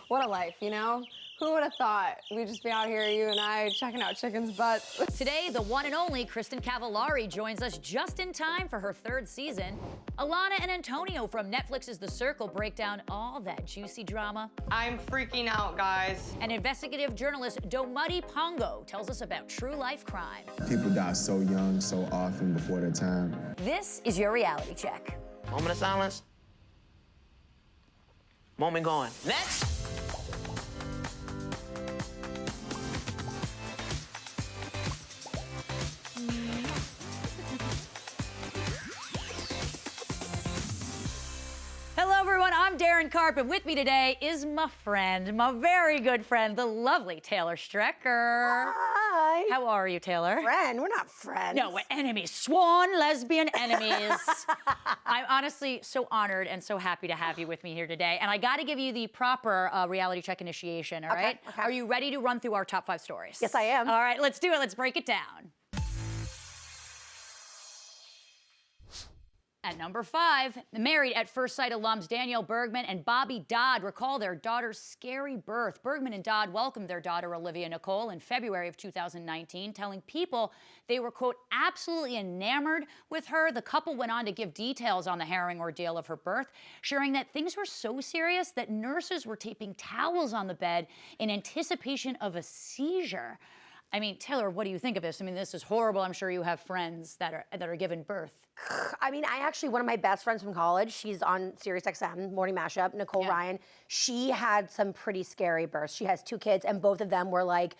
What a life, you know? Who would have thought we'd just be out here, you and I, checking out chickens' butts? Today, the one and only Kristen Cavallari joins us just in time for her 3rd season. Alana and Antonio from Netflix's The Circle break down all that juicy drama. I'm freaking out, guys. And investigative journalist Dometi Pongo tells us about true life crime. People die so young, so often before their time. This is your reality check. Moment of silence. Moment going. Next. Hello, everyone. I'm Daryn Carp, and with me today is my friend, my very good friend, the lovely Taylor Strecker. Hi. How are you, Taylor? Friend? We're not friends. No, we're enemies. Sworn lesbian enemies. I'm honestly so honored and so happy to have you with me here today. And I got to give you the proper reality check initiation, all right? Okay. Are you ready to run through our top 5 stories? Yes, I am. All right, let's do it. Let's break it down. At number 5, married at first sight alums Danielle Bergman and Bobby Dodd recall their daughter's scary birth. Bergman and Dodd welcomed their daughter Olivia Nicole in February of 2019, telling People they were, quote, absolutely enamored with her. The couple went on to give details on the harrowing ordeal of her birth, sharing that things were so serious that nurses were taping towels on the bed in anticipation of a seizure. I mean, Taylor, what do you think of this? I mean, this is horrible. I'm sure you have friends that are given birth. I mean, one of my best friends from college, she's on SiriusXM, Morning Mashup, Nicole Ryan. She had some pretty scary births. She has 2 kids, and both of them were like,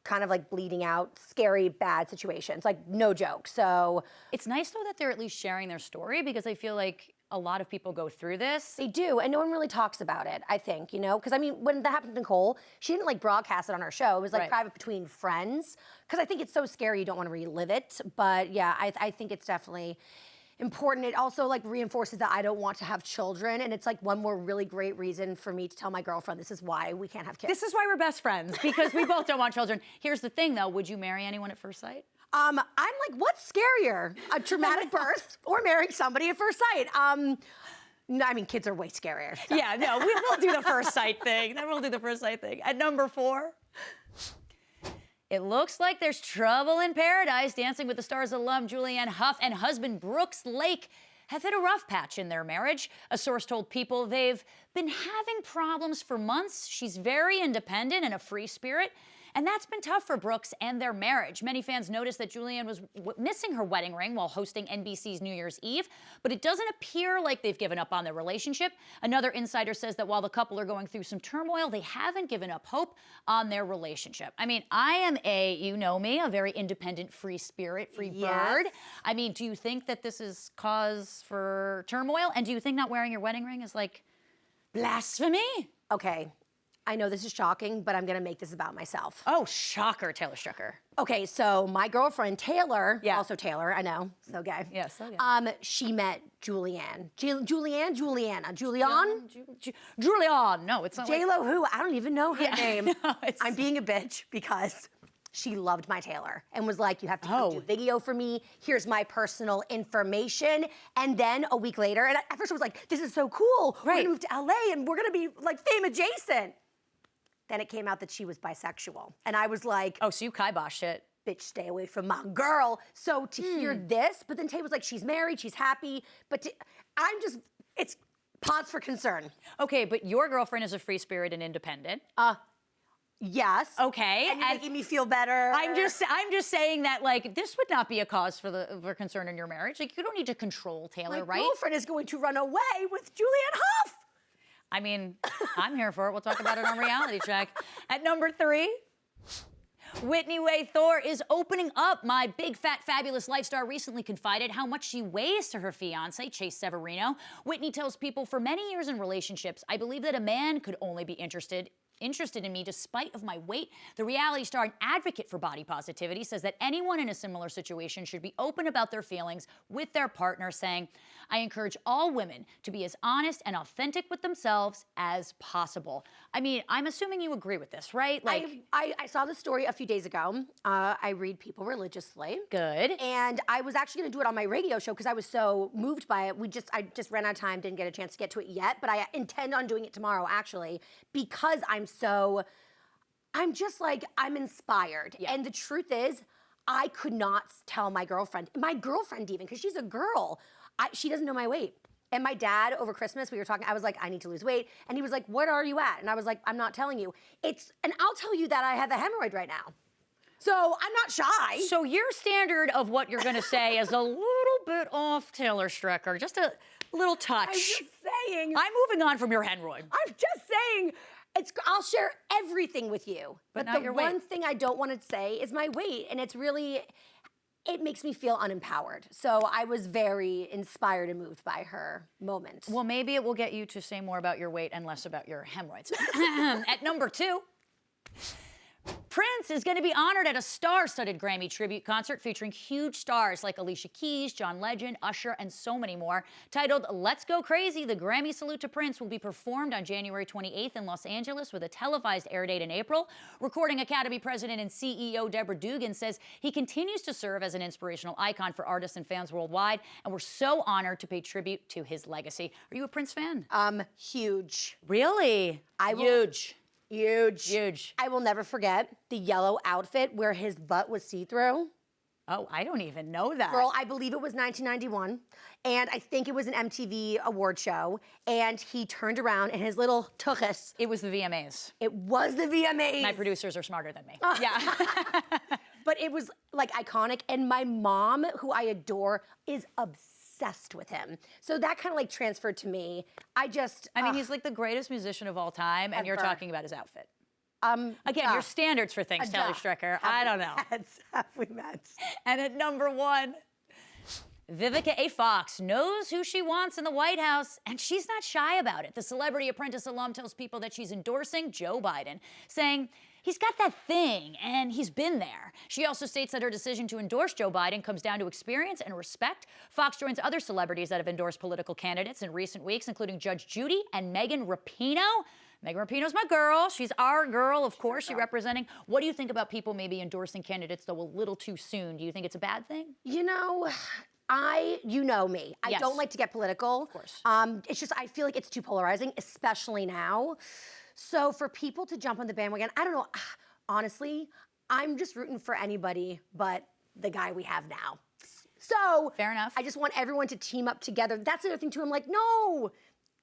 kind of like bleeding out, scary, bad situations, like no joke. So it's nice though that they're at least sharing their story, because I feel like a lot of people go through this. They do, and no one really talks about it, I think, you know? Because, I mean, when that happened to Nicole, she didn't, like, broadcast it on her show. It was, like, private between friends. Because I think it's so scary you don't want to relive it. But, yeah, I think it's definitely important. It also, like, reinforces that I don't want to have children. And it's, like, one more really great reason for me to tell my girlfriend this is why we can't have kids. This is why we're best friends, because we both don't want children. Here's the thing, though. Would you marry anyone at first sight? I'm like, what's scarier? A traumatic birth or marrying somebody at first sight? No, I mean, kids are way scarier. So. Yeah, no, we'll do the first sight thing. Then we'll do the first sight thing. At number 4, it looks like there's trouble in paradise. Dancing with the Stars alum Julianne Hough and husband Brooks Lake have hit a rough patch in their marriage. A source told People they've been having problems for months. She's very independent and a free spirit, and that's been tough for Brooks and their marriage. Many fans noticed that Julianne was missing her wedding ring while hosting NBC's New Year's Eve, but it doesn't appear like they've given up on their relationship. Another insider says that while the couple are going through some turmoil, they haven't given up hope on their relationship. I mean, I am you know me, a very independent, free spirit, free bird. I mean, do you think that this is cause for turmoil? And do you think not wearing your wedding ring is like blasphemy? Okay. I know this is shocking, but I'm gonna make this about myself. Oh, shocker, Taylor Strecker. Okay, so my girlfriend, Taylor, also Taylor, I know, so gay. Yeah, so gay. She met Julianne. Julianne? No, it's not J-Lo who? I don't even know her name. No, I'm being a bitch because she loved my Taylor and was like, you have to come do video for me. Here's my personal information. And then a week later, and at first I was like, this is so cool. We're gonna move to LA and we're gonna be like fame adjacent. Then it came out that she was bisexual. And I was like, oh, so you kiboshed it. Bitch, stay away from my girl. So to hear this, but then Tay was like, she's married, she's happy. But it's pause for concern. Okay, but your girlfriend is a free spirit and independent. Yes. Okay. And you're making me feel better. I'm just saying that, like, this would not be a cause for concern in your marriage. Like, you don't need to control Taylor, right? My girlfriend is going to run away with Julianne Hough. I mean, I'm here for it. We'll talk about it on Reality Check. At number 3, Whitney Way Thor is opening up. My big, fat, fabulous life star recently confided how much she weighs to her fiancé, Chase Severino. Whitney tells People, for many years in relationships, I believe that a man could only be interested interested in me despite of my weight. The reality star and advocate for body positivity says that anyone in a similar situation should be open about their feelings with their partner, saying, I encourage all women to be as honest and authentic with themselves as possible. I mean, I'm assuming you agree with this, right? Like, I saw this story a few days ago. I read people religiously. Good. And I was actually going to do it on my radio show because I was so moved by it. I just ran out of time, didn't get a chance to get to it yet, but I intend on doing it tomorrow, actually, because I'm inspired. Yeah. And the truth is, I could not tell my girlfriend even, because she's a girl, she doesn't know my weight. And my dad, over Christmas, we were talking, I was like, I need to lose weight. And he was like, what are you at? And I was like, I'm not telling you. And I'll tell you that I have a hemorrhoid right now. So I'm not shy. So your standard of what you're going to say is a little bit off, Taylor Strecker. Just a little touch. I'm just saying. I'm moving on from your hemorrhoid. I'm just saying. I'll share everything with you. But But not the your weight. one thing I don't want to say is my weight. And it makes me feel unempowered. So I was very inspired and moved by her moment. Well, maybe it will get you to say more about your weight and less about your hemorrhoids. At number 2, Prince is going to be honored at a star-studded Grammy tribute concert featuring huge stars like Alicia Keys, John Legend, Usher, and so many more. Titled Let's Go Crazy, the Grammy Salute to Prince will be performed on January 28th in Los Angeles with a televised air date in April. Recording Academy President and CEO Deborah Dugan says he continues to serve as an inspirational icon for artists and fans worldwide, and we're so honored to pay tribute to his legacy. Are you a Prince fan? Huge. Really? Huge. Huge. I will never forget the yellow outfit where his butt was see-through. Oh, I don't even know that. Girl, I believe it was 1991, and I think it was an MTV award show, and he turned around and his little tuchus. It was the VMAs. It was the VMAs. My producers are smarter than me. Yeah. But it was like iconic, and my mom, who I adore, is obsessed with him. So that kind of like transferred to me. I mean, he's like the greatest musician of all time, and you're Ever. talking about his outfit. Again, your standards for things, Taylor Strecker. I don't know. Have we met? And at number 1, Vivica A. Fox knows who she wants in the White House, and she's not shy about it. The Celebrity Apprentice alum tells people that she's endorsing Joe Biden, saying he's got that thing, and he's been there. She also states that her decision to endorse Joe Biden comes down to experience and respect. Fox joins other celebrities that have endorsed political candidates in recent weeks, including Judge Judy and Megan Rapinoe. Megan Rapinoe's my girl. She's our girl, of course. She's representing. What do you think about people maybe endorsing candidates, though, a little too soon? Do you think it's a bad thing? You know, you know me. I Yes. don't like to get political. Of course. It's just, I feel like it's too polarizing, especially now. So for people to jump on the bandwagon, I don't know. Honestly, I'm just rooting for anybody but the guy we have now. So Fair enough. I just want everyone to team up together. That's the other thing too. I'm like, no,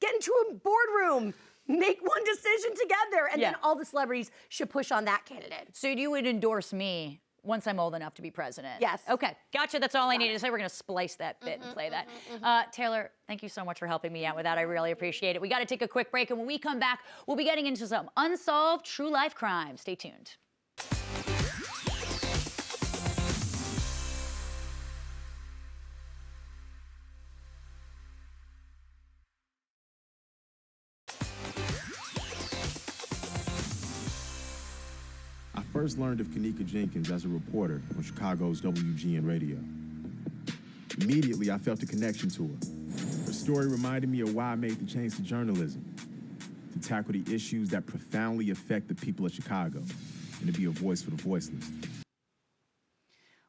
get into a boardroom, make one decision together, and then all the celebrities should push on that candidate. So you would endorse me once I'm old enough to be president? Yes. Okay, gotcha. That's all I needed to say. We're going to splice that bit and play that. Taylor, thank you so much for helping me out with that. I really appreciate it. We got to take a quick break, and when we come back, we'll be getting into some unsolved true life crimes. Stay tuned. I first learned of Kanika Jenkins as a reporter on Chicago's WGN Radio. Immediately, I felt a connection to her. Her story reminded me of why I made the change to journalism, to tackle the issues that profoundly affect the people of Chicago, and to be a voice for the voiceless.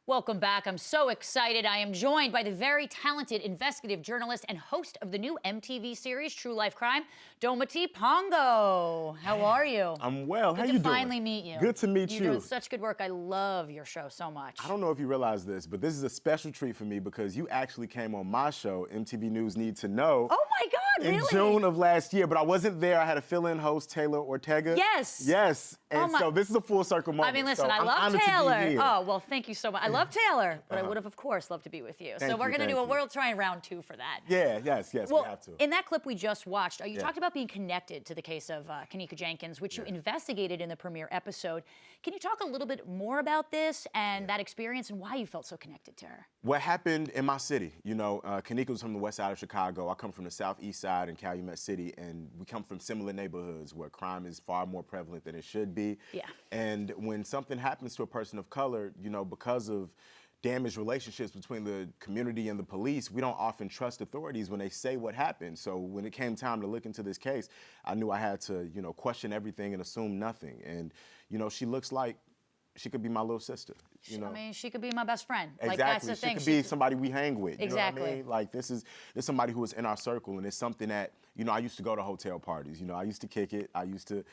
Welcome back. I'm so excited. I am joined by the very talented investigative journalist and host of the new MTV series, True Life Crime, Dometi Pongo. How are you? I'm well. How you doing? Good to finally meet you. Good to meet you. You're doing such good work. I love your show so much. I don't know if you realize this, but this is a special treat for me because you actually came on my show, MTV News Need to Know. Oh my God, in really? June of last year, but I wasn't there. I had a fill-in host, Taylor Ortega. Yes. Yes. And so this is a full circle moment. I mean, listen, so I I'm love honored to be Taylor. here. Oh, well, thank you so much. I love Taylor, but I would have, of course, loved to be with you. So we're going to do we'll try and round 2 for that. Yeah, yes, Well, we have to. in that clip we just watched, you talked about being connected to the case of Kanika Jenkins, which you investigated in the premiere episode. Can you talk a little bit more about this and that experience and why you felt so connected to her? What happened in my city? You know, Kanika was from the west side of Chicago. I come from the southeast side Side in Calumet City, and we come from similar neighborhoods where crime is far more prevalent than it should be. Yeah. And when something happens to a person of color, you know, because of damaged relationships between the community and the police, we don't often trust authorities when they say what happened. So when it came time to look into this case, I knew I had to, you know, question everything and assume nothing. And, you know, she looks like she could be my little sister. You know? I mean, she could be my best friend. Exactly. Like, that's the thing. She could be somebody we hang with. You Exactly. know what I mean? Like, this is somebody who is in our circle, and it's something that, you know, I used to go to hotel parties. You know, I used to kick it. I used to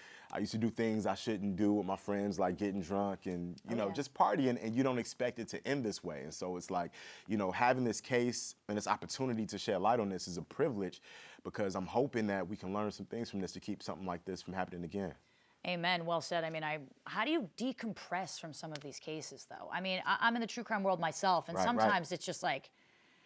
do things I shouldn't do with my friends, like getting drunk and, you know, just partying, and you don't expect it to end this way. And so it's like, you know, having this case and this opportunity to shed light on this is a privilege, because I'm hoping that we can learn some things from this to keep something like this from happening again. Amen. Well said. I mean, how do you decompress from some of these cases, though? I mean, I'm in the true crime world myself, and sometimes it's just like,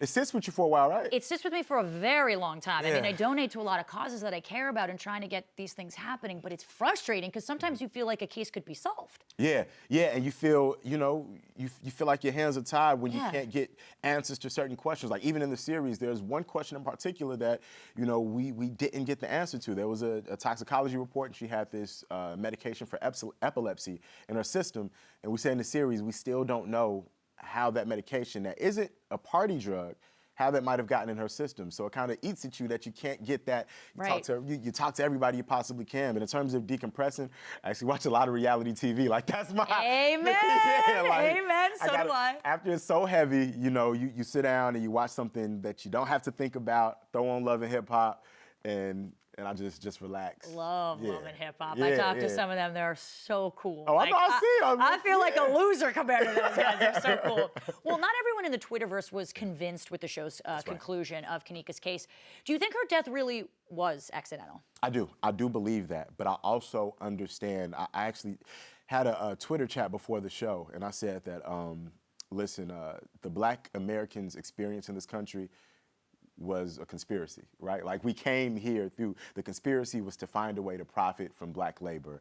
it sits with you for a while, right? it sits with me for a very long time. I mean, Yeah. I donate to a lot of causes that I care about and trying to get these things happening, but it's frustrating because sometimes you feel like a case could be solved. Yeah, and you feel, you know, you feel like your hands are tied when you Yeah. can't get answers to certain questions. Like, even in the series, there's one question in particular that, you know, we didn't get the answer to. There was a toxicology report, and she had this medication for epilepsy in her system, and we say in the series, we still don't know how that medication that isn't a party drug, how that might have gotten in her system. So it kind of eats at you that you can't get that. You talk to everybody you possibly can. But in terms of decompressing, I actually watch a lot of reality TV. Like, that's my... Amen. Amen. So do I. After it's so heavy, you know, you sit down and you watch something that you don't have to think about, throw on Love and Hip Hop, and I just relax. Love Love and Hip Hop. Yeah, I talked to some of them. They're so cool. Oh, I know, I see them. I feel like a loser compared to those guys. They're so cool. Well, not everyone in the Twitterverse was convinced with the show's conclusion of Kanika's case. Do you think her death really was accidental? I do believe that, but I also understand. I actually had a Twitter chat before the show, and I said that, listen, the Black Americans' experience in this country was a conspiracy, right? Like, we came here through, the conspiracy was to find a way to profit from Black labor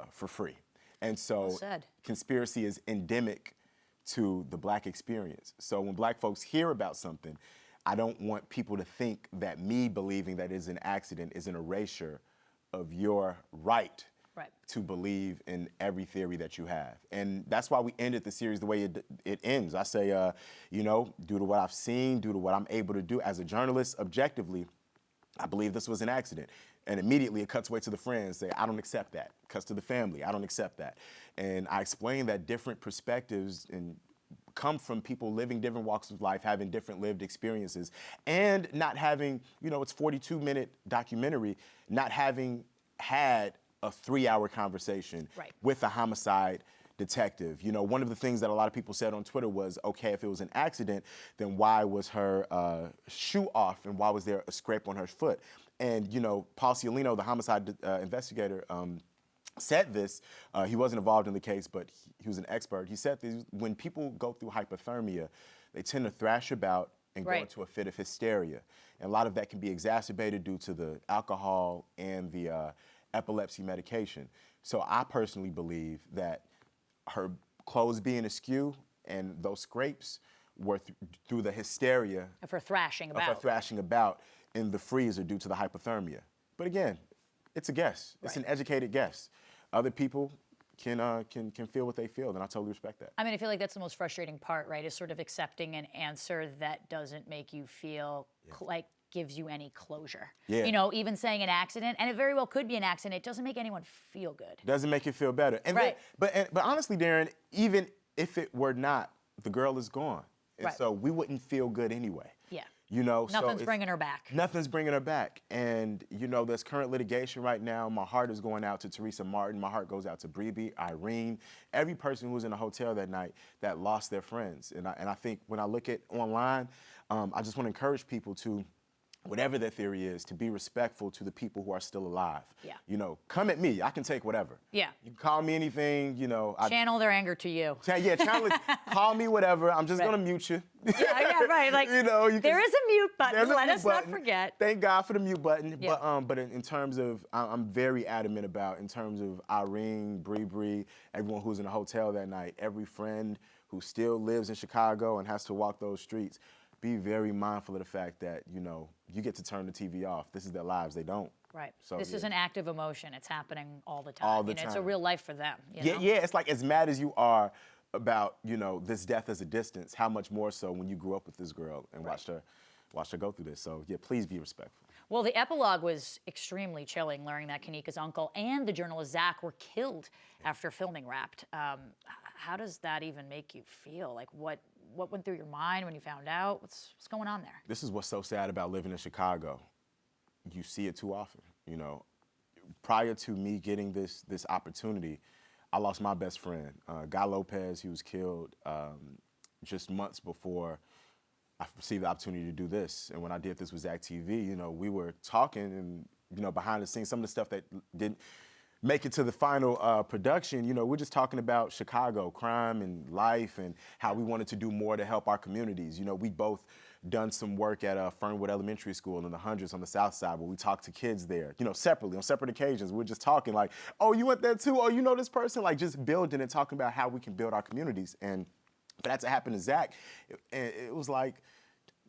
for free. And so conspiracy is endemic to the Black experience. So when Black folks hear about something, I don't want people to think that me believing that it's an accident is an erasure of your right to believe in every theory that you have. And that's why we ended the series the way it ends. I say, you know, due to what I've seen, due to what I'm able to do as a journalist, objectively, I believe this was an accident. And immediately it cuts away to the friends, say, I don't accept that. Cuts to the family, I don't accept that. And I explain that different perspectives and come from people living different walks of life, having different lived experiences, and not having, you know, it's 42-minute documentary, not having had a 3-hour conversation with a homicide detective. You know, one of the things that a lot of people said on Twitter was, okay, if it was an accident, then why was her shoe off and why was there a scrape on her foot? And, you know, Paul Ciolino, the homicide investigator, said this. He wasn't involved in the case, but he was an expert. He said this: when people go through hypothermia, they tend to thrash about and go into a fit of hysteria. And a lot of that can be exacerbated due to the alcohol and the epilepsy medication. So I personally believe that her clothes being askew and those scrapes were through the hysteria of her thrashing about. Of her thrashing about in the freezer due to the hypothermia. But again, it's a guess. It's an educated guess. Other people can feel what they feel, and I totally respect that. I mean, I feel like that's the most frustrating part, right? Is sort of accepting an answer that doesn't make you feel like gives you any closure. You know, even saying an accident, and it very well could be an accident, it doesn't make anyone feel good. Doesn't make you feel better. And but honestly, Daryn, even if it were not, the girl is gone. And so we wouldn't feel good anyway. Yeah. You know, nothing's bringing her back. Nothing's bringing her back. And, you know, there's current litigation right now. My heart is going out to Teresa Martin. My heart goes out to Bree, Irene, every person who was in the hotel that night that lost their friends. And I think when I look at online, I just want to encourage people to, whatever their theory is, to be respectful to the people who are still alive. Yeah. You know, come at me. I can take whatever. Yeah. You can call me anything, you know. Channel their anger to you. Yeah, channel it. Call me whatever. I'm just going to mute you. Yeah, right. Like, you know, there is a mute button. Let us not forget. Thank God for the mute button. Yeah. But in terms of, I'm very adamant about, in terms of Irene, Bree, everyone who's in the hotel that night, every friend who still lives in Chicago and has to walk those streets, be very mindful of the fact that, you know, you get to turn the TV off. This is their lives. They don't. Right. So, this is an active emotion. It's happening all the time. All the It's a time. real life for them. You know? Yeah, it's like as mad as you are about, you know, this death as a distance, how much more so when you grew up with this girl and watched her go through this. So yeah, please be respectful. Well, the epilogue was extremely chilling, learning that Kanika's uncle and the journalist Zach were killed after filming Wrapped. How does that even make you feel? Like, what went through your mind when you found out? What's going on there? This is what's so sad about living in Chicago. You see it too often, you know. Prior to me getting this opportunity, I lost my best friend, Guy Lopez. He was killed just months before I received the opportunity to do this. And when I did this with Zach TV, you know, we were talking and, you know, behind the scenes, some of the stuff that didn't make it to the final production, you know, we're just talking about Chicago, crime and life and how we wanted to do more to help our communities. You know, we both done some work at Fernwood Elementary School in the hundreds on the south side where we talk to kids there, you know, separately, on separate occasions. We're just talking like, oh, you went there too? Oh, you know this person? Like just building and talking about how we can build our communities. And for that to happen to Zach, it was like,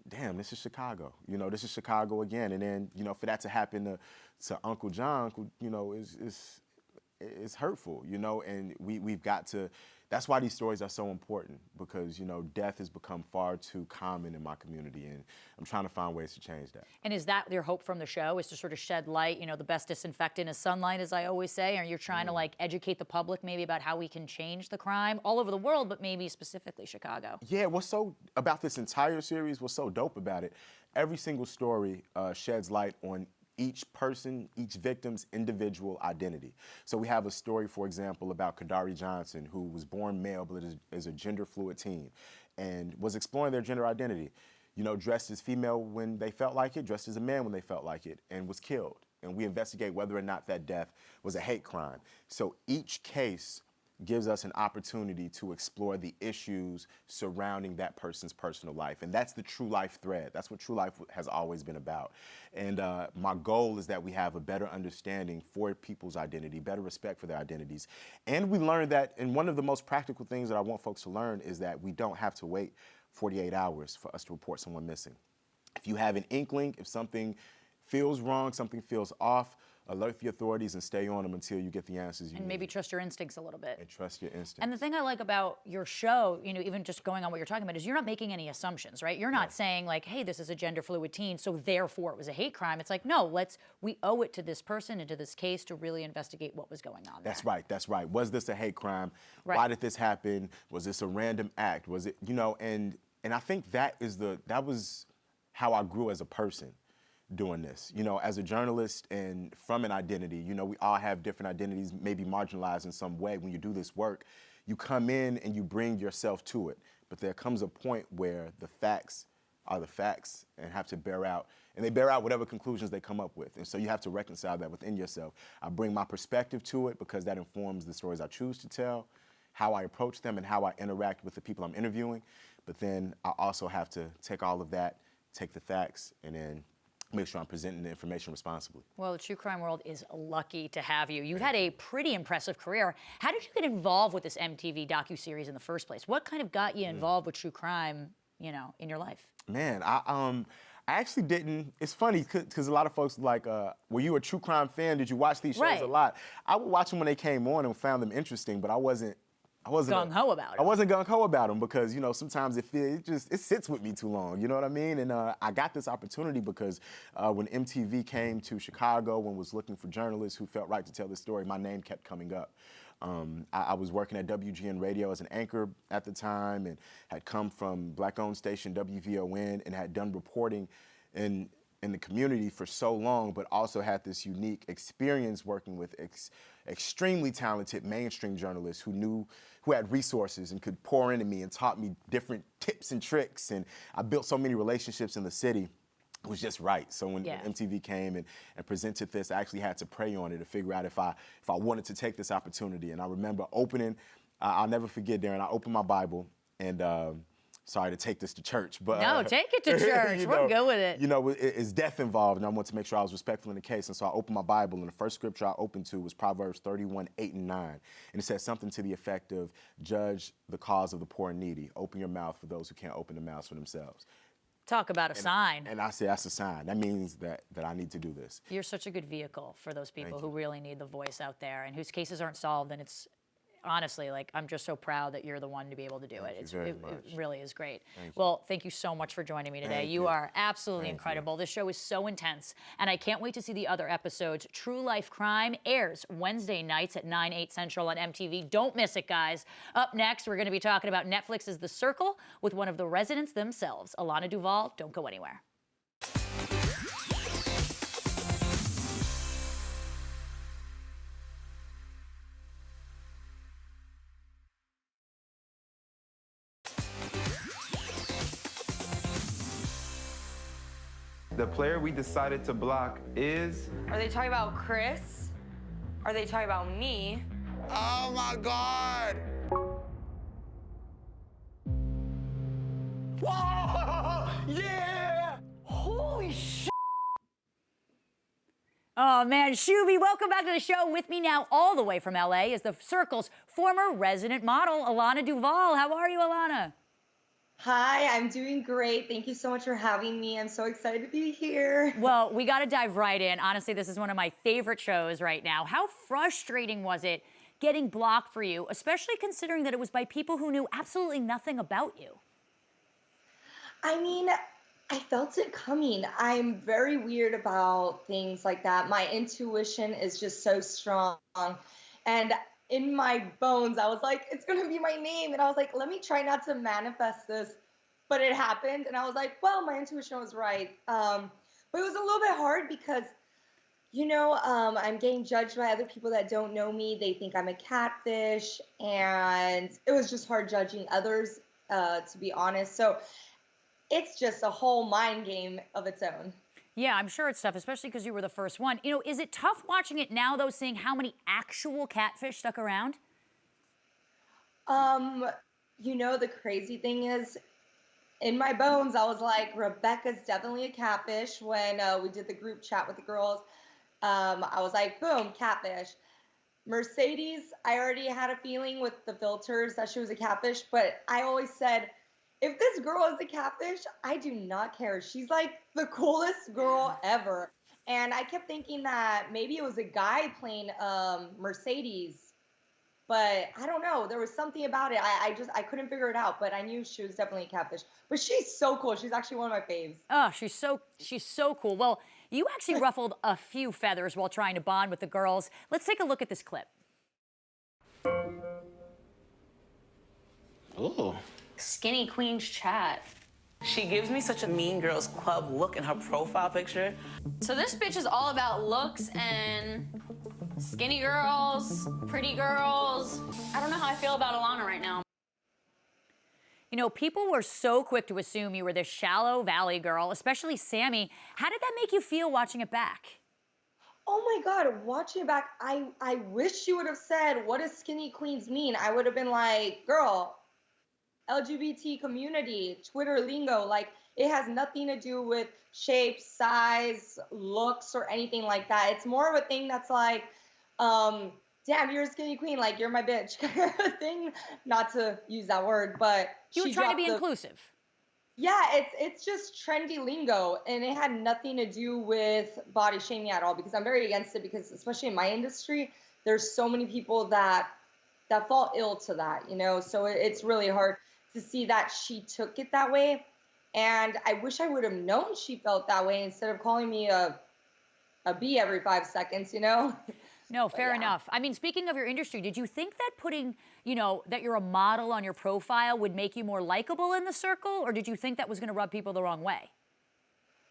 damn, this is Chicago. You know, this is Chicago again. And then, you know, for that to happen to Uncle John, you know, is hurtful, you know, and we've got to, that's why these stories are so important because, you know, death has become far too common in my community and I'm trying to find ways to change that. And is that your hope from the show, is to sort of shed light, you know, the best disinfectant is sunlight, as I always say, or you're trying to like educate the public maybe about how we can change the crime all over the world, but maybe specifically Chicago? Yeah, what's so about this entire series, what's so dope about it, every single story sheds light on each person, each victim's individual identity. So we have a story, for example, about Kadari Johnson, who was born male but is a gender fluid teen and was exploring their gender identity. You know, dressed as female when they felt like it, dressed as a man when they felt like it, and was killed. And we investigate whether or not that death was a hate crime. So each case gives us an opportunity to explore the issues surrounding that person's personal life. And that's the true life thread. That's what true life has always been about. And my goal is that we have a better understanding for people's identity, better respect for their identities. And we learned that, and one of the most practical things that I want folks to learn is that we don't have to wait 48 hours for us to report someone missing. If you have an inkling, if something feels wrong, something feels off, alert the authorities and stay on them until you get the answers you need. And maybe trust your instincts a little bit. And trust your instincts. And the thing I like about your show, you know, even just going on what you're talking about, is you're not making any assumptions, right? You're not saying like, hey, this is a gender fluid teen, so therefore it was a hate crime. It's like, no, we owe it to this person and to this case to really investigate what was going on there. That's right. Was this a hate crime? Right. Why did this happen? Was this a random act? Was it, you know, and I think that was how I grew as a person doing this. You know, as a journalist and from an identity, you know, we all have different identities, maybe marginalized in some way. When you do this work, you come in and you bring yourself to it. But there comes a point where the facts are the facts and have to bear out, and they bear out whatever conclusions they come up with. And so you have to reconcile that within yourself. I bring my perspective to it because that informs the stories I choose to tell, how I approach them, and how I interact with the people I'm interviewing. But then I also have to take all of that, take the facts, and then make sure I'm presenting the information responsibly. Well, the true crime world is lucky to have you. You've had a pretty impressive career. How did you get involved with this MTV docuseries in the first place? What kind of got you involved with true crime, you know, in your life? Man, I actually didn't. It's funny because a lot of folks like, were you a true crime fan? Did you watch these shows a lot? I would watch them when they came on and found them interesting, but I wasn't gung-ho about it. I wasn't gung-ho about them because, you know, sometimes it sits with me too long, you know what I mean? And I got this opportunity because when MTV came to Chicago and was looking for journalists who felt right to tell the story, my name kept coming up. I was working at WGN Radio as an anchor at the time and had come from Black-owned station WVON and had done reporting in the community for so long, but also had this unique experience working with extremely talented mainstream journalists who had resources and could pour into me and taught me different tips and tricks. And I built so many relationships in the city. It was just right. So when MTV came and presented this, I actually had to pray on it to figure out if I wanted to take this opportunity. And I remember opening, I'll never forget, Daryn, I opened my Bible and sorry to take this to church, but no, take it to church. We're good with it. You know, it's death involved, and I want to make sure I was respectful in the case. And so I opened my Bible, and the first scripture I opened to was Proverbs 31:8-9, and it said something to the effect of, "Judge the cause of the poor and needy. Open your mouth for those who can't open their mouths for themselves." Talk about a sign. And I say that's a sign. That means that I need to do this. You're such a good vehicle for those people who really need the voice out there and whose cases aren't solved. And it's honestly, like, I'm just so proud that you're the one to be able to do it. It really is great. Well, thank you so much for joining me today. You are absolutely incredible. This show is so intense, and I can't wait to see the other episodes. True Life Crime airs Wednesday nights at 9, 8 Central on MTV. Don't miss it, guys. Up next, we're going to be talking about Netflix's The Circle with one of the residents themselves, Alana Duval. Don't go anywhere. The player we decided to block is... Are they talking about Chris? Are they talking about me? Oh my God! Whoa! Yeah! Holy shit! Oh man, Shuby, welcome back to the show. With me now, all the way from LA, is The Circle's former resident model, Alana Duval. How are you, Alana? Hi, I'm doing great. Thank you so much for having me. I'm so excited to be here. Well, we got to dive right in. Honestly, this is one of my favorite shows right now. How frustrating was it getting blocked for you, especially considering that it was by people who knew absolutely nothing about you? I mean, I felt it coming. I'm very weird about things like that. My intuition is just so strong. And in my bones, I was like, it's going to be my name. And I was like, let me try not to manifest this. But it happened. And I was like, well, my intuition was right. But it was a little bit hard because, you know, I'm getting judged by other people that don't know me. They think I'm a catfish. And it was just hard judging others, to be honest. So it's just a whole mind game of its own. Yeah, I'm sure it's tough, especially because you were the first one. You know, is it tough watching it now, though, seeing how many actual catfish stuck around? You know, the crazy thing is, in my bones, I was like, Rebecca's definitely a catfish. When we did the group chat with the girls, I was like, boom, catfish. Mercedes, I already had a feeling with the filters that she was a catfish, but I always said, if this girl is a catfish, I do not care. She's like the coolest girl ever. And I kept thinking that maybe it was a guy playing Mercedes, but I don't know. There was something about it. I couldn't figure it out, but I knew she was definitely a catfish. But she's so cool. She's actually one of my faves. Oh, she's so cool. Well, you actually ruffled a few feathers while trying to bond with the girls. Let's take a look at this clip. Ooh. Skinny Queen's chat. She gives me such a Mean Girls Club look in her profile picture. So this bitch is all about looks and skinny girls, pretty girls. I don't know how I feel about Alana right now. You know, people were so quick to assume you were this shallow valley girl, especially Sammy. How did that make you feel watching it back? Oh my God, watching it back, I wish she would have said, what does skinny queens mean? I would have been like, girl, LGBT community, Twitter lingo, like it has nothing to do with shape, size, looks, or anything like that. It's more of a thing that's like, damn, you're a skinny queen, like you're my bitch kind of thing. Not to use that word, but you were trying to be inclusive. Yeah, it's just trendy lingo, and it had nothing to do with body shaming at all, because I'm very against it, because especially in my industry, there's so many people that fall ill to that, you know, so it's really hard to see that she took it that way. And I wish I would have known she felt that way instead of calling me a B every 5 seconds, you know? No, fair enough. I mean, speaking of your industry, did you think that putting, you know, that you're a model on your profile would make you more likable in the circle, or did you think that was going to rub people the wrong way?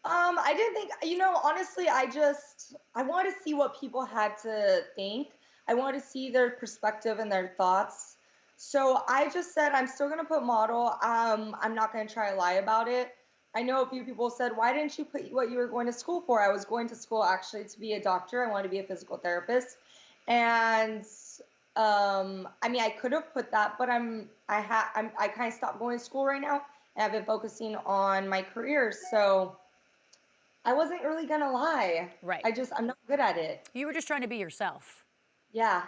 I didn't think, you know, honestly, I wanted to see what people had to think. I wanted to see their perspective and their thoughts. So I just said, I'm still going to put model. I'm not going to try to lie about it. I know a few people said, why didn't you put what you were going to school for? I was going to school actually to be a doctor. I wanted to be a physical therapist. And I mean, I could have put that, but I kind of stopped going to school right now, and I've been focusing on my career. So I wasn't really going to lie. Right. I'm not good at it. You were just trying to be yourself. Yeah.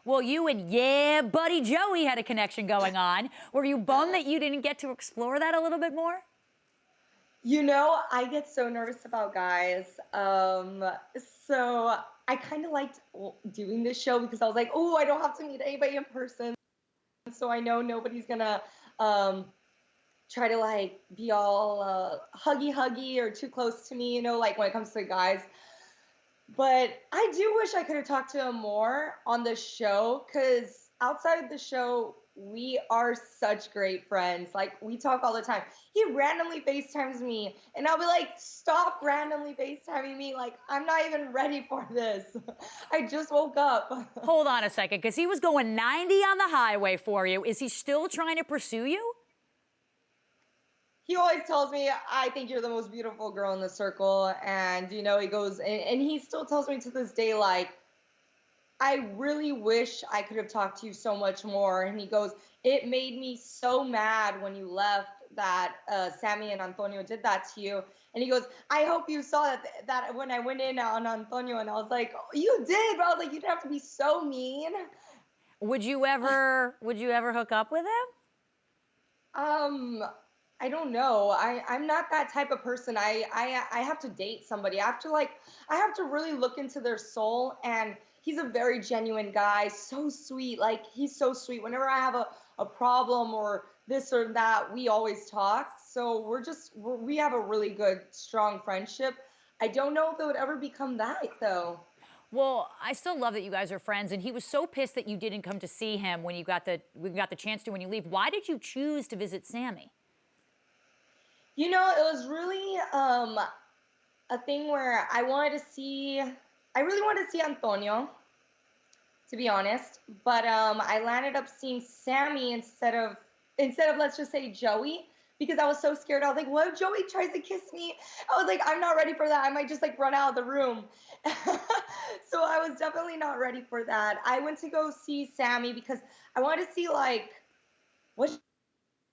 Well, you and buddy Joey had a connection going on. Were you bummed that you didn't get to explore that a little bit more? You know, I get so nervous about guys. So I kind of liked doing this show because I was like, oh, I don't have to meet anybody in person. So I know nobody's gonna try to like be all huggy or too close to me, you know, like when it comes to guys. But I do wish I could have talked to him more on the show, because outside of the show, we are such great friends. Like, we talk all the time. He randomly FaceTimes me, and I'll be like, stop randomly FaceTiming me. Like, I'm not even ready for this. I just woke up. Hold on a second, because he was going 90 on the highway for you. Is he still trying to pursue you? He always tells me, I think you're the most beautiful girl in the circle. And, you know, he goes, and he still tells me to this day, like, I really wish I could have talked to you so much more. And he goes, it made me so mad when you left that Sammy and Antonio did that to you. And he goes, I hope you saw that when I went in on Antonio. And I was like, oh, you did, but I was like, you didn't have to be so mean. Would you ever hook up with him? I don't know. I'm not that type of person. I have to date somebody. I have to really look into their soul. And he's a very genuine guy, so sweet. Like, he's so sweet. Whenever I have a problem or this or that, we always talk. So we have a really good, strong friendship. I don't know if it would ever become that, though. Well, I still love that you guys are friends, and he was so pissed that you didn't come to see him when we got the chance to when you leave. Why did you choose to visit Sammy? You know, it was really a thing where I really wanted to see Antonio, to be honest. But I landed up seeing Sammy instead of let's just say Joey, because I was so scared. I was like, what if Joey tries to kiss me? I was like, I'm not ready for that. I might just like run out of the room. So I was definitely not ready for that. I went to go see Sammy because I wanted to see like what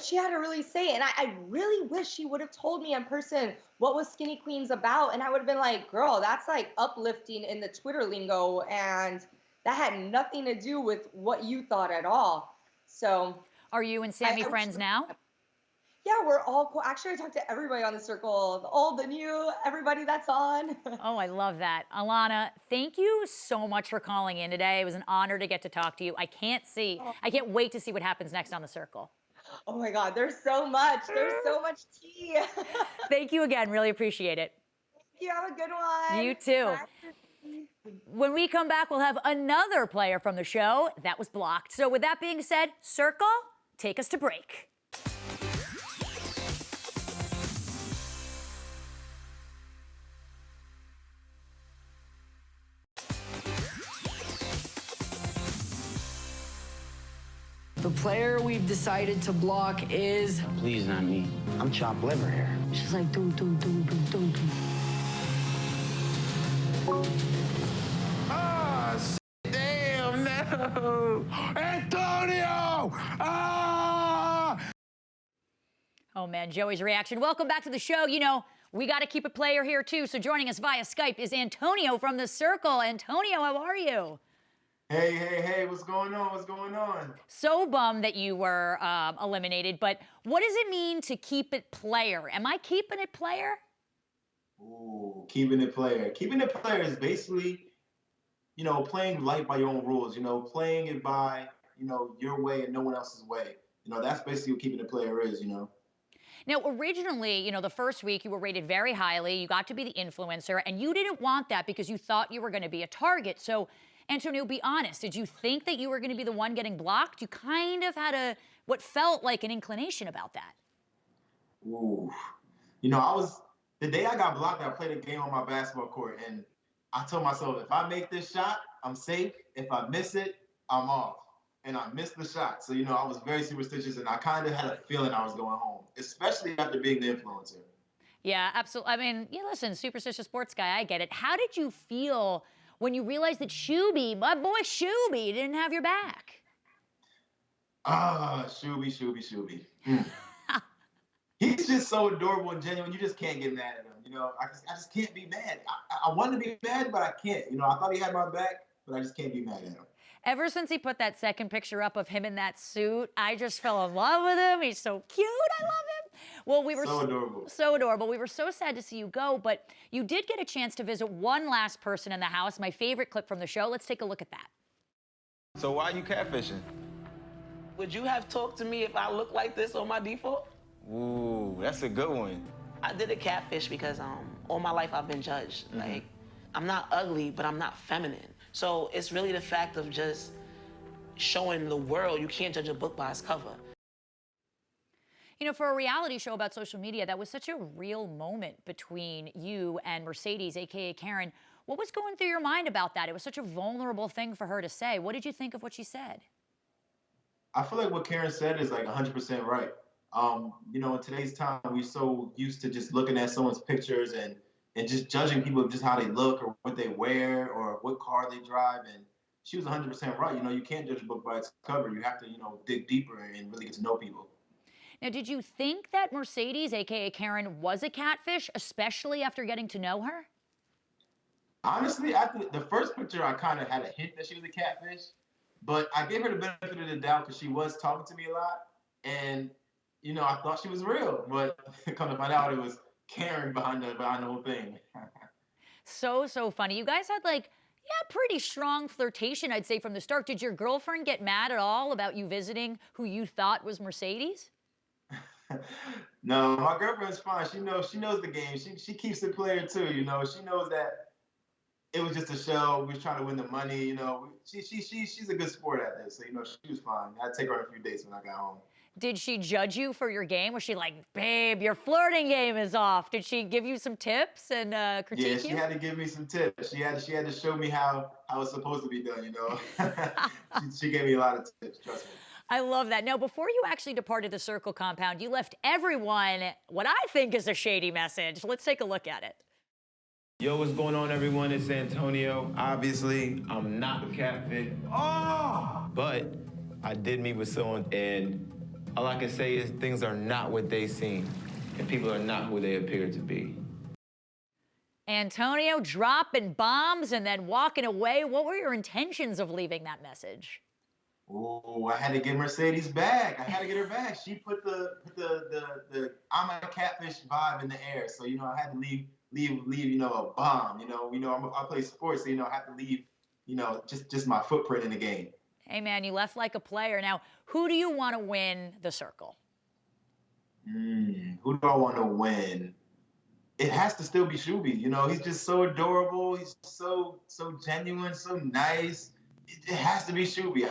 she had to really say. And I really wish she would have told me in person what was Skinny Queens about. And I would have been like, girl, that's like uplifting in the Twitter lingo. And that had nothing to do with what you thought at all. So. Are you and Sammy friends now? Yeah, we're all cool. Actually, I talked to everybody on the circle, the old, the new, everybody that's on. Oh, I love that. Alana, thank you so much for calling in today. It was an honor to get to talk to you. I can't wait to see what happens next on the circle. Oh my God, there's so much. There's so much tea. Thank you again. Really appreciate it. Thank you. Have a good one. You too. When we come back, we'll have another player from the show that was blocked. So with that being said, Circle, take us to break. The player we've decided to block is... Please, not me. I'm chopped liver here. She's like, don't. Ah, damn, no. Antonio! Ah! Oh, man, Joey's reaction. Welcome back to the show. You know, we got to keep a player here, too. So joining us via Skype is Antonio from the Circle. Antonio, how are you? Hey, what's going on? So bummed that you were eliminated, but what does it mean to keep it player? Am I keeping it player? Ooh, keeping it player. Keeping it player is basically, you know, playing life by your own rules, you know, playing it by, you know, your way and no one else's way. You know, that's basically what keeping it player is, you know. Now, originally, you know, the first week you were rated very highly. You got to be the influencer, and you didn't want that because you thought you were going to be a target. So, Antonio, be honest. Did you think that you were going to be the one getting blocked? You kind of had what felt like an inclination about that. Ooh. You know, the day I got blocked, I played a game on my basketball court, and I told myself, if I make this shot, I'm safe. If I miss it, I'm off. And I missed the shot. So, you know, I was very superstitious, and I kind of had a feeling I was going home, especially after being the influencer. Yeah, absolutely. I mean, listen, superstitious sports guy, I get it. How did you feel when you realized that Shuby, my boy Shuby, didn't have your back? Shuby. He's just so adorable and genuine. You just can't get mad at him. You know, I just can't be mad. I want to be mad, but I can't. You know, I thought he had my back, but I just can't be mad at him. Ever since he put that second picture up of him in that suit, I just fell in love with him. He's so cute. I love him. Well, we were so adorable. So adorable. We were so sad to see you go, but you did get a chance to visit one last person in the house. My favorite clip from the show. Let's take a look at that. So why are you catfishing? Would you have talked to me if I looked like this on my default? Ooh, that's a good one. I did a catfish because all my life I've been judged. Like, I'm not ugly, but I'm not feminine. So it's really the fact of just showing the world you can't judge a book by its cover. You know, for a reality show about social media, that was such a real moment between you and Mercedes, AKA Karen. What was going through your mind about that? It was such a vulnerable thing for her to say. What did you think of what she said? I feel like what Karen said is like 100% right. You know, in today's time, we're so used to just looking at someone's pictures and just judging people just how they look or what they wear or what car they drive. And she was 100% right. You know, you can't judge a book by its cover. You have to, you know, dig deeper and really get to know people. Now, did you think that Mercedes, AKA Karen, was a catfish, especially after getting to know her? Honestly, after the first picture, I kind of had a hint that she was a catfish, but I gave her the benefit of the doubt because she was talking to me a lot. And, you know, I thought she was real, but come to find out it was Karen behind the whole thing. So funny. You guys had like, yeah, pretty strong flirtation, I'd say, from the start. Did your girlfriend get mad at all about you visiting who you thought was Mercedes? No, my girlfriend's fine. She knows the game. She keeps it player too, you know. She knows that it was just a show. We was trying to win the money, you know. She's a good sport at this, so you know she was fine. I'd take her on a few dates when I got home. Did she judge you for your game? Was she like, babe, your flirting game is off? Did she give you some tips and critique you? Yeah, she had to give me some tips. She had to show me how it's supposed to be done, you know. she gave me a lot of tips, trust me. I love that. Now, before you actually departed the Circle compound, you left everyone what I think is a shady message. Let's take a look at it. Yo, what's going on, everyone? It's Antonio. Obviously, I'm not a catfish. Oh! But I did meet with someone, and all I can say is things are not what they seem, and people are not who they appear to be. Antonio dropping bombs and then walking away. What were your intentions of leaving that message? Oh, I had to get Mercedes back. I had to get her back. She put the I'm a catfish vibe in the air. So, you know, I had to leave, you know, a bomb. You know, I play sports, so, you know, I have to leave, you know, just my footprint in the game. Hey, man, you left like a player. Now, who do you want to win the Circle? Who do I want to win? It has to still be Shuby. You know, he's just so adorable. He's so genuine, so nice. It has to be Shuby.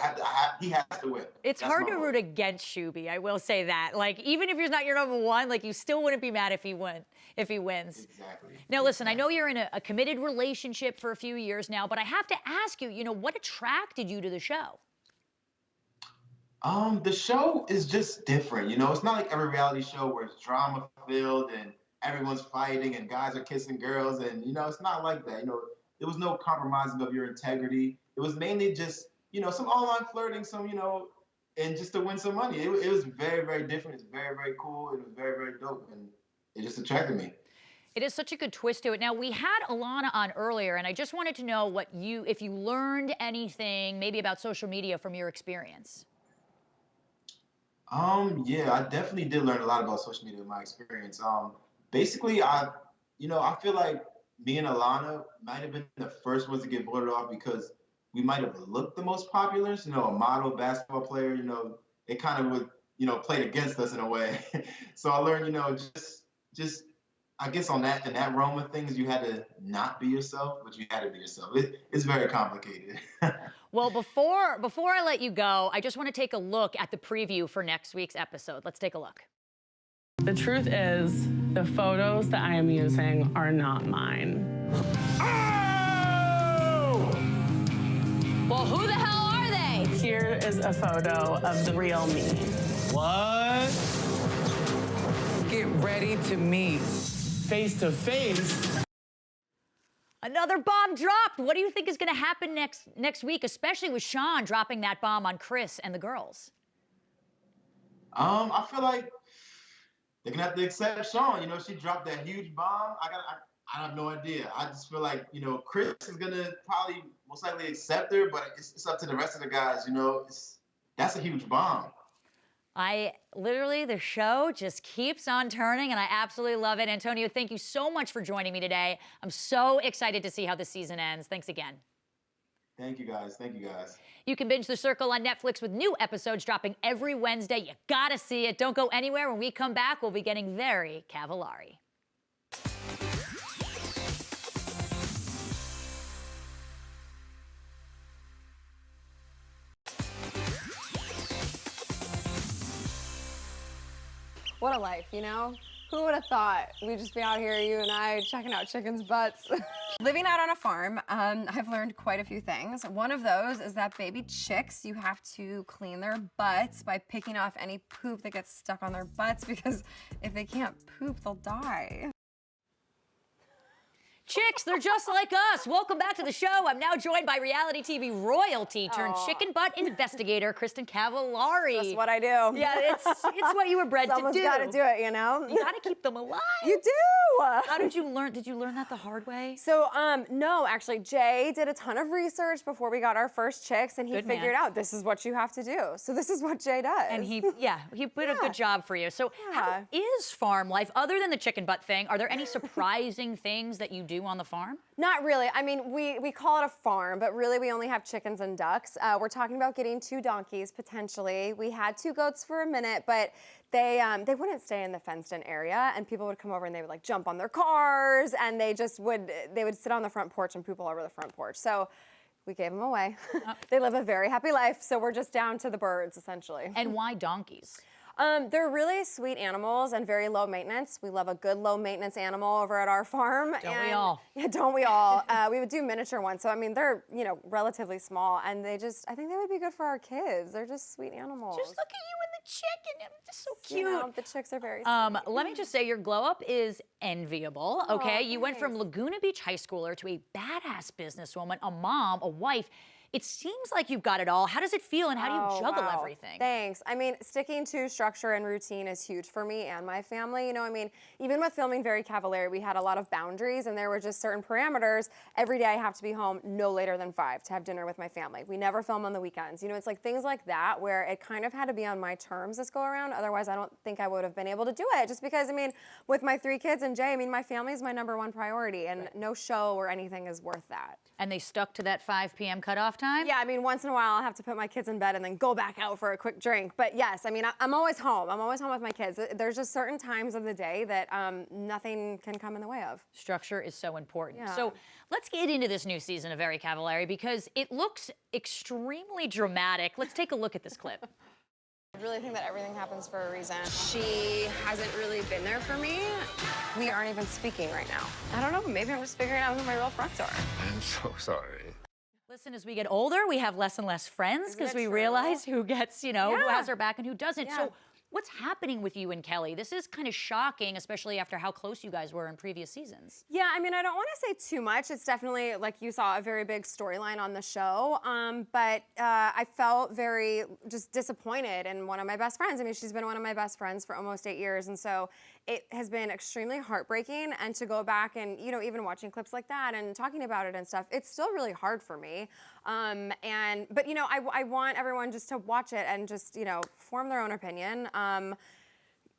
He has to win. It's hard to root against Shuby, I will say that. Like, even if he's not your number one, like, you still wouldn't be mad if he wins. Exactly. Now, listen, I know you're in a committed relationship for a few years now, but I have to ask you, you know, what attracted you to the show? The show is just different. You know, it's not like every reality show where it's drama-filled and everyone's fighting and guys are kissing girls. And, you know, it's not like that. You know, there was no compromising of your integrity. It was mainly just, you know, some online flirting, some, you know, and just to win some money. It was very, very different. It's very, very cool. It was very, very dope. And it just attracted me. It is such a good twist to it. Now, we had Alana on earlier, and I just wanted to know if you learned anything maybe about social media from your experience. Yeah, I definitely did learn a lot about social media in my experience. Basically, I feel like me and Alana might have been the first ones to get voted off because we might have looked the most popular. You know, a model basketball player, you know, they kind of would, you know, played against us in a way. So I learned, you know, just I guess in that realm of things, you had to not be yourself, but you had to be yourself. It's very complicated. Well, before I let you go, I just want to take a look at the preview for next week's episode. Let's take a look. The truth is, the photos that I am using are not mine. Oh! Well, who the hell are they? Here is a photo of the real me. What? Get ready to meet face to face. Another bomb dropped. What do you think is going to happen next week, especially with Sean dropping that bomb on Chris and the girls? I feel like they're gonna have to accept Sean. You know, she dropped that huge bomb. I have no idea. I just feel like, Chris is gonna probably most likely accept her, but it's up to the rest of the guys, that's a huge bomb. The show just keeps on turning, and I absolutely love it. Antonio, thank you so much for joining me today. I'm so excited to see how the season ends. Thanks again. Thank you, guys. Thank you, guys. You can binge The Circle on Netflix with new episodes dropping every Wednesday. You gotta see it. Don't go anywhere. When we come back, we'll be getting very Cavallari. What a life, you know? Who would have thought we'd just be out here, you and I, checking out chickens' butts? Living out on a farm, I've learned quite a few things. One of those is that baby chicks, you have to clean their butts by picking off any poop that gets stuck on their butts, because if they can't poop, they'll die. Chicks, they're just like us. Welcome back to the show. I'm now joined by reality TV royalty turned chicken butt investigator, Kristen Cavallari. That's what I do. Yeah, it's what you were bred to do. Someone's got to do it, you know? You got to keep them alive. You do. How did you learn? Did you learn that the hard way? So, no, actually, Jay did a ton of research before we got our first chicks, and he figured out this is what you have to do. So this is what Jay does. And he put a good job for you. So how is farm life, other than the chicken butt thing? Are there any surprising things that you do on the farm? Not really. I mean, we call it a farm, but really we only have chickens and ducks. We're talking about getting 2 donkeys, potentially. We had 2 goats for a minute, but they wouldn't stay in the fenced-in area, and people would come over and they would like jump on their cars, and they would sit on the front porch and poop all over the front porch. So we gave them away. They live a very happy life, so we're just down to the birds, essentially. And why donkeys? They're really sweet animals and very low maintenance. We love a good low maintenance animal over at our farm. Don't we all? Yeah, don't we all? We would do miniature ones. So, I mean, they're, relatively small, and I think they would be good for our kids. They're just sweet animals. Just look at you and the chicken. I'm just so cute. You know, the chicks are very sweet. Let me just say, your glow up is enviable, okay? You went from thanks. Laguna Beach high schooler to a badass businesswoman, a mom, a wife. It seems like you've got it all. How does it feel, and how do you juggle everything? Thanks. I mean, sticking to structure and routine is huge for me and my family. Even with filming Very Cavallari, we had a lot of boundaries, and there were just certain parameters. Every day I have to be home no later than 5 to have dinner with my family. We never film on the weekends. It's like things like that where it kind of had to be on my terms this go around. Otherwise, I don't think I would have been able to do it. Just because, with my 3 kids and Jay, my family is my #1 priority, and no show or anything is worth that. And they stuck to that 5 p.m. cutoff time? Yeah, once in a while I'll have to put my kids in bed and then go back out for a quick drink. But yes, I'm always home. I'm always home with my kids. There's just certain times of the day that nothing can come in the way of. Structure is so important. Yeah. So let's get into this new season of Very Cavallari, because it looks extremely dramatic. Let's take a look at this clip. I really think that everything happens for a reason. She hasn't really been there for me. We aren't even speaking right now. I don't know, maybe I'm just figuring out who my real friends are. I'm so sorry. Listen, as we get older, we have less and less friends because we realize who gets, who has our back and who doesn't. Yeah. So what's happening with you and Kelly? This is kind of shocking, especially after how close you guys were in previous seasons. Yeah, I don't want to say too much. It's definitely, like you saw, a very big storyline on the show. But I felt very just disappointed in one of my best friends. She's been one of my best friends for almost 8 years. And so it has been extremely heartbreaking. And to go back and, even watching clips like that and talking about it and stuff, it's still really hard for me. But I want everyone just to watch it and just, form their own opinion.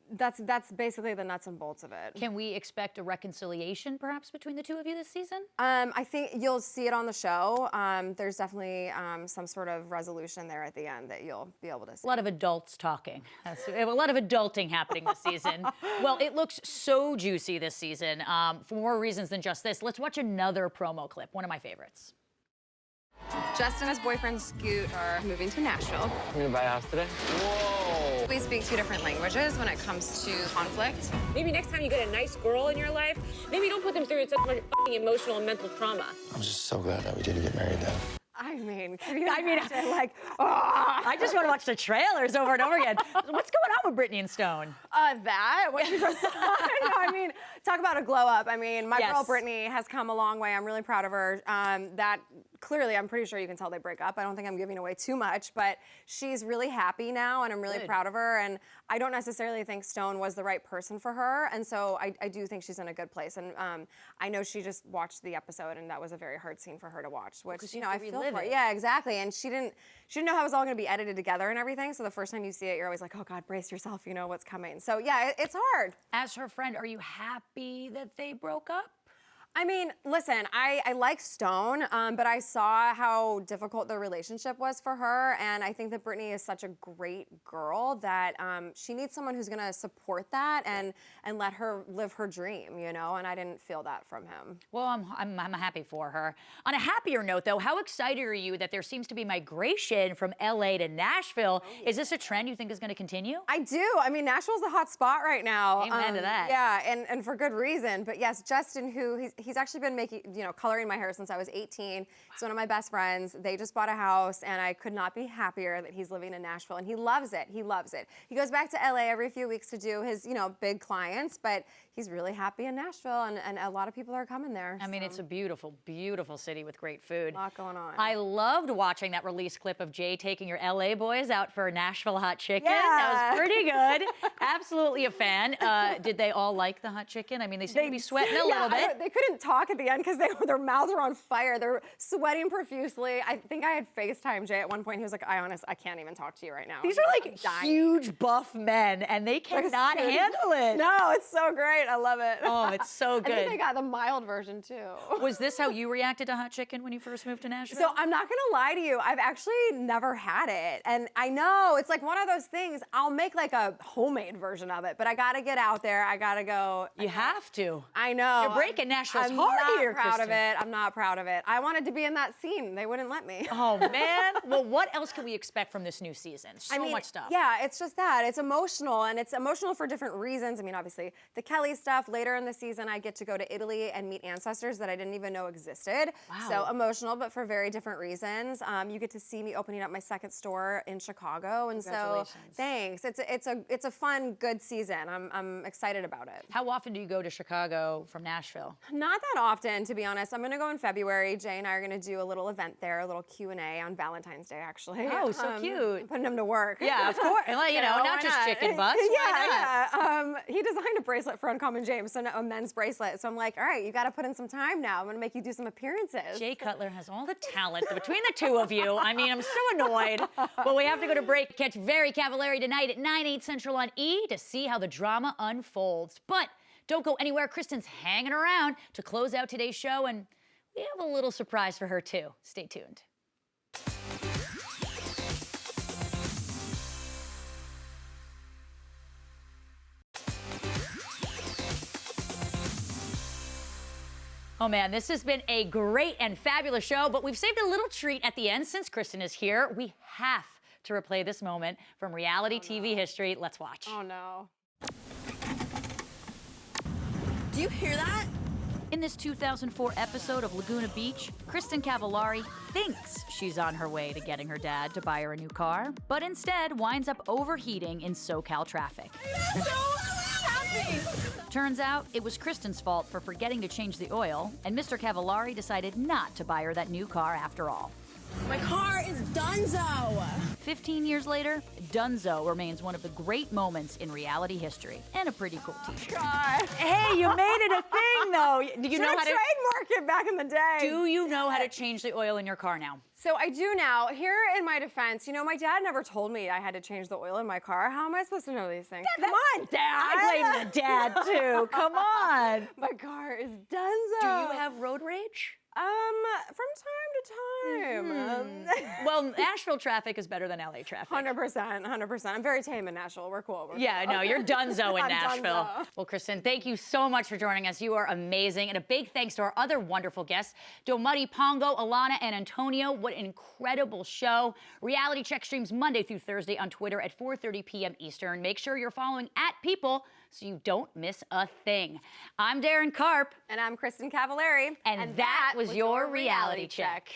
That's basically the nuts and bolts of it. Can we expect a reconciliation perhaps between the 2 of you this season? I think you'll see it on the show. There's definitely some sort of resolution there at the end that you'll be able to see. A lot of adults talking. A lot of adulting happening this season. Well, it looks so juicy this season for more reasons than just this. Let's watch another promo clip, one of my favorites. Justin and his boyfriend Scoot are moving to Nashville. You gonna buy a house today? Whoa! We speak 2 different languages when it comes to conflict. Maybe next time you get a nice girl in your life, maybe don't put them through such much emotional and mental trauma. I'm just so glad that we didn't get married, though. I mean, like, I just want to watch the trailers over and over again. What's going on with Brittany and Stone? What you just said. No, I mean, talk about a glow up. I mean, my girl Brittany has come a long way. I'm really proud of her. That clearly, I'm pretty sure you can tell they break up. I don't think I'm giving away too much, but she's really happy now, and I'm really proud of her. And I don't necessarily think Stone was the right person for her, and so I do think she's in a good place. And I know she just watched the episode, and that was a very hard scene for her to watch, which I feel for. Yeah, exactly. And she didn't know how it was all going to be edited together and everything. So the first time you see it, you're always like, oh God, brace yourself. You know what's coming. So yeah, it's hard. As her friend, are you happy that they broke up? I mean, listen, I like Stone, but I saw how difficult the relationship was for her, and I think that Brittany is such a great girl that she needs someone who's gonna support that and let her live her dream, you know, and I didn't feel that from him. Well, I'm happy for her. On a happier note, though, how excited are you that there seems to be migration from LA to Nashville? Is this a trend you think is gonna continue? I do. I mean, Nashville's a hot spot right now. Amen to that. Yeah, and for good reason. But yes, Justin, he's actually been coloring my hair since I was 18. He's one of my best friends. They just bought a house, and I could not be happier that he's living in Nashville, and he loves it. He loves it. He goes back to LA every few weeks to do his, big clients, but he's really happy in Nashville, and a lot of people are coming there. I mean, it's a beautiful, beautiful city with great food. A lot going on. I loved watching that release clip of Jay taking your LA boys out for Nashville hot chicken. Yeah. That was pretty good. Absolutely a fan. Did they all like the hot chicken? I mean, they seem to be sweating a little bit. They couldn't talk at the end because their mouths were on fire. They're sweating profusely. I think I had FaceTime Jay at one point. He was like, I can't even talk to you right now. These are like huge buff men, and they cannot handle it. No, it's so great. I love it. Oh, it's so good. I think they got the mild version too. Was this how you reacted to hot chicken when you first moved to Nashville? So I'm not gonna lie to you. I've actually never had it. And I know it's like one of those things, I'll make like a homemade version of it, but I gotta get out there. I gotta go. You have to. I know. You're breaking Nashville's I'm heart here, not proud of Kristen. it. I'm not proud of it. I wanted to be in that scene. They wouldn't let me. Oh man. Well, what else can we expect from this new season? So much stuff. Yeah, it's just that. It's emotional, and it's emotional for different reasons. I mean, obviously, the Kelly stuff. Later in the season, I get to go to Italy and meet ancestors that I didn't even know existed. Wow. So emotional, but for very different reasons. You get to see me opening up my second store in Chicago, and so thanks. It's a fun, good season. I'm excited about it. How often do you go to Chicago from Nashville? Not that often, to be honest. I'm gonna go in February. Jay and I are gonna do a little event there, a little Q&A on Valentine's Day, actually. Oh, so cute. Putting him to work. Yeah, of course. Well, not just chicken butts. Yeah. He designed a bracelet for Uncommon James, so a men's bracelet. So I'm like, all right, you got to put in some time now. I'm gonna make you do some appearances. Jay Cutler has all the talent between the two of you. I mean, I'm so annoyed. Well, we have to go to break. Catch Very Cavallari tonight at 9/8 Central on E to see how the drama unfolds. But don't go anywhere. Kristen's hanging around to close out today's show, and we have a little surprise for her too. Stay tuned. Oh man, this has been a great and fabulous show, but we've saved a little treat at the end since Kristen is here. We have to replay this moment from reality TV history. Let's watch. Oh no. Do you hear that? In this 2004 episode of Laguna Beach, Kristen Cavallari thinks she's on her way to getting her dad to buy her a new car, but instead winds up overheating in SoCal traffic. I'm so happy! Turns out it was Kristen's fault for forgetting to change the oil, and Mr. Cavallari decided not to buy her that new car after all. My car is donezo! 15 years later, Dunzo remains one of the great moments in reality history, and a pretty cool t-shirt. God. Hey, you made it a thing, though. Do you know how to trademark it back in the day? Do you know how to change the oil in your car now? So I do now. Here in my defense, my dad never told me I had to change the oil in my car. How am I supposed to know these things? Come on, Dad. I blame the dad, too. Come on. My car is donezo. Do you have road rage? From time to time. Well, Nashville traffic is better than LA traffic. 100%. I'm very tame in Nashville. We're cool. No, you're donezo in I'm Nashville. donezo. Well, Kristen, thank you so much for joining us. You are amazing. And a big thanks to our other wonderful guests, Dometi, Pongo, Alana, and Antonio. What an incredible show. Reality Check streams Monday through Thursday on Twitter at 4:30 p.m. Eastern. Make sure you're following @People so you don't miss a thing. I'm Daryn Carp. And I'm Kristen Cavallari. And that was your reality check.